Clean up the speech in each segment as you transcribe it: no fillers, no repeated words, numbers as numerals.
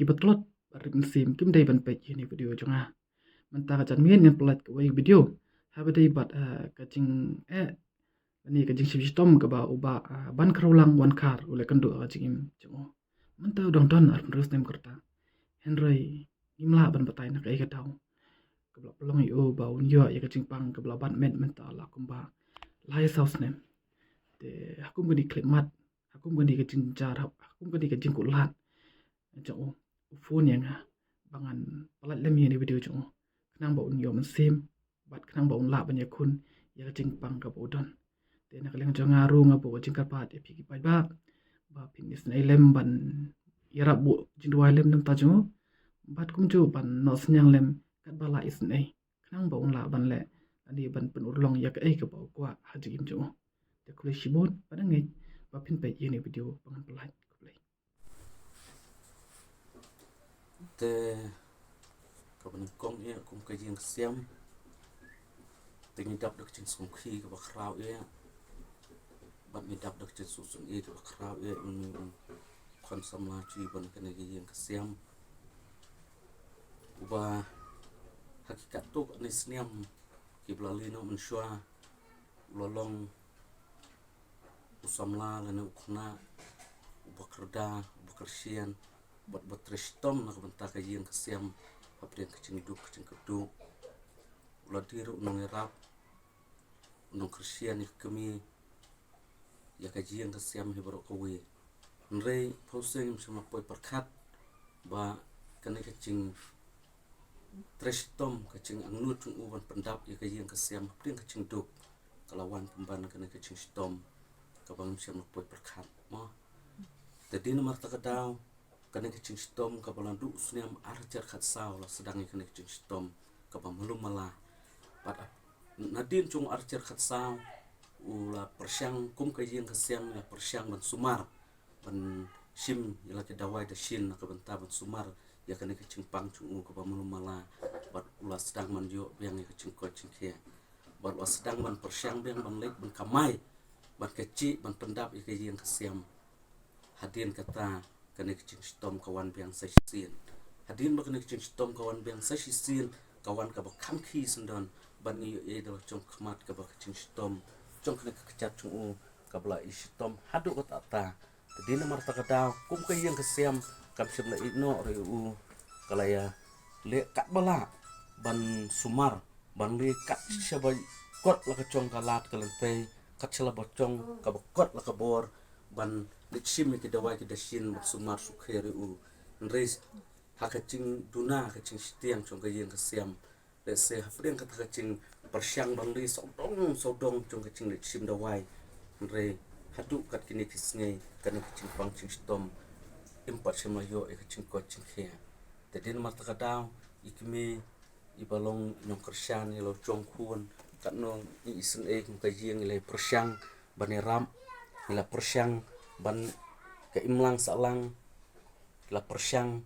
kibatlot rim sim kim dei ban pe ni video jonga menta ka chan mien ngan pelat ka wai video ha ba dei bat ka jing ni ka jing tom ka ba uba ban krawlang wan kar ule kan do ka jing jongo menta dong don ar terus nem kerta henry imla ban batai na kai ka tau ka bla pelong yo ba un yo ya ka jing pang ka bla ban met menta la kumba lai saus nem te hakum gani klimat hakum gani ka jing jar hakum gani ka jing kulat jongo phone yang bangan pelat lem ni video jongo kenang ba un yo man sim bat kenang ba un la ban ya kun ya ka jing pang ka bodon te nak leng jonga ru nga bo jing ka pat e pigi pai ba fitness na lem ban yara bo jing dua lem nam ta jongo bat kum jo ban no senyang lem kat bala is nei kenang ba un la ban le ani ban pen urlong ya ka ai ka ba kwa haji im jongo te kule shibon padang ngai ba pin pe ni video bangan pelat te kaban kong ya kum ka jing siam tingi dap dak chin sung khi ka ba khrau ya ban mi dap dak chin su sung e ka khrau ya kon samla chi ban ka ne jing ka siam uba hakikat tu ni sniam ki blali no man shwa lolong usamla lana ukna ubakrda ubakrsian buat tristom nak bentar kajian kesiam apa yang kecing kedu uladir unong erap unong Kristen kami ya kajian kesiam hibro kawe nrei posing sama poi perkat ba kena kecing tristom kecing angnu tung uban pendap ya kajian kesiam apa yang kecing duk kalawan pemban kena kecing stom kabang sama poi perkat mah jadi nomor takadau kena kecing stom kabalan du usniam archer khat saw la sedang kena kecing stom kabam belum malah pada nadin cung archer khat saw ula persyang kum kajian kesiam ya persyang ban sumar ban sim ila ke dawai da shin ka benta ban sumar ya kena kecing pang cung kabam belum malah bat ula sedang man yo yang kecing ko cing kia bat ula sedang man persyang yang ban lek ban kamai ban kecik ban pendap ya kajian kesiam hadin kata kena kecing stom kawan biang sesien hadin ba kena kecing stom kawan biang sesien kawan ka ba kamki sendon ban i do jong khmat ka ba kecing stom jong kena kecat chung ka bla i stom hadu ko ta hadin mar ta kada kum ka yang kesiam kam sim na ino re u kala ya le kat bala ban sumar ban le kat sabai kot la ka chong kalat kalante kat sala ba chong ka ba kot la ka bor ban lecim ki dawai ki dasin sumar sukheri u nres hakacing duna hakacing stiang chong kayen kesiam le se hafreng ka hakacing persyang bangli sodong chong kacing lecim dawai nre hatu kat kini kisngai kana kacing pangcing stom impat semayo e kacing ko cing khia tedin mata kadau ikme ibalong nyong kersian ilo chong khun kat no isen e kum kayen le persyang baneram ila persyang ban ke imlang salang la persyang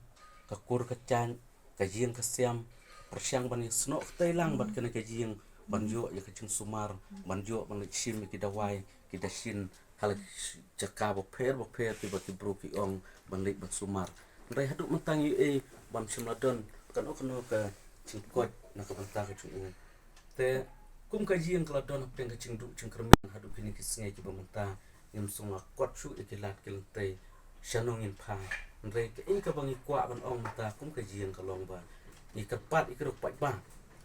ka kur kacan kajian kesiam persyang ban snok tailang ban kena kajian ban jo ya kecing sumar ban jo ban sim ki dawai ki dasin hal jaka bo pher ti bro ki ong ban lek ban sumar rai hadu mentang e ban simladon kan okno ka cingkot na ka banta ka chung te kum kajian kladon peng ka cing du cing kermin hadu kini kisngai ki bamenta yang sunga kot su ikilat kelente shanong in pa nre ke in ka bangi kwa ban ong ta kum ka jiang ka long ba ni ka pat ikro pat ba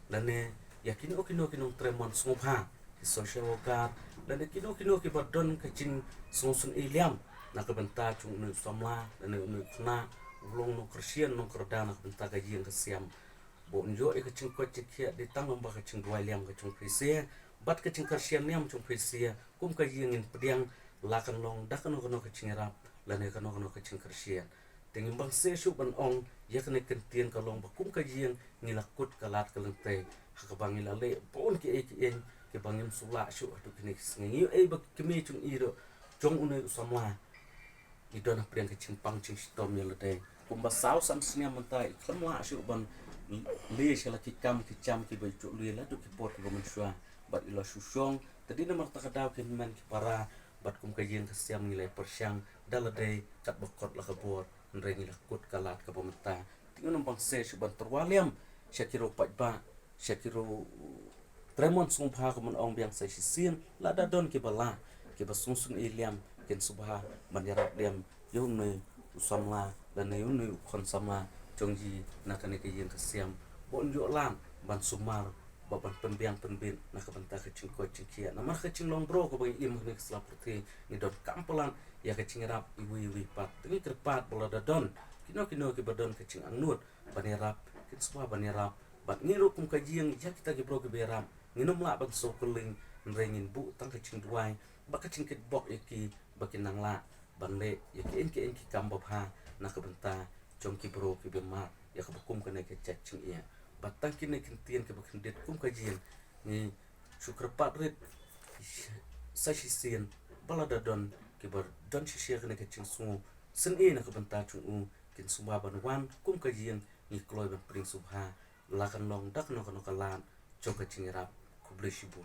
lane yakin okino kinong tremon sungpha ki social worker lane kino ki badon ka chin sungsun iliam na ka benta chung nu samla lane nu khna ulong no Kristen no kردana ka benta ka jiang ka siam bo njo e ka chin ko chikhia de tang ba ka chin dwai liam ka chung phise bat ka chin Kristen niam chung phise kum ka jiang in pediang lakan long dakan kono kecing rap lane kono kecing Kristen tingin bang se su ban ong ya kene kentien kalong bakum kajian ngilakut kalat kalente hakabang ilale pon ki en ke bangim sula su atu kene ngi e bak kemi chung iro jong une samla idona priang kecing pang cing stom yelade kumba saw sam snia mentai klamla su ban le shala ki kam ki cham ki bai chu le la tu ki pot ko man shwa bat ila susong tadi na marta kadaw ki man ki para bat kum kajian kesiam nilai persyang dalade kat bokot la kabor nrengi lakut kalat ka bomta tingon bang se shuban terwaliam syakiro pajba syakiro tremon sung pha ko mon ong biang sai sin la da don ke bala ke basung sung iliam ken subha manyarak diam yunui usamla dan yunui kon sama jongji nakane ke yen kasiam bon yo lam ban sumar baban penbiang penbin nak banta ke cingko cingkia namar ke cinglong bro ko bagi im ne slap putih ni dot kampelan ya ke cingrap iwi pat tingi terpat bola da don kino ke badon ke cing angnut banirap kin semua banirap bat ngiru kum kajiang ya kita ke bro ke beram nginum la ban so kuling nrengin bu tang ke cing duai bak ke cing ke bok iki bakin nang la ban le ya ke en ki kambab ha nak banta jong ki bro ke bema ya ke bukum ke ne ke cek cing iya batang kini kentian ke bakin det kum kajian ni syukur pat rit sasisian balada don ke bar don sisia kene ke cing sungu sen e na ke banta chung u kin sumba ban wan kum kajian ni kloy ban pring subha lakan long dak no kalan jong ke cing rap ku blesibu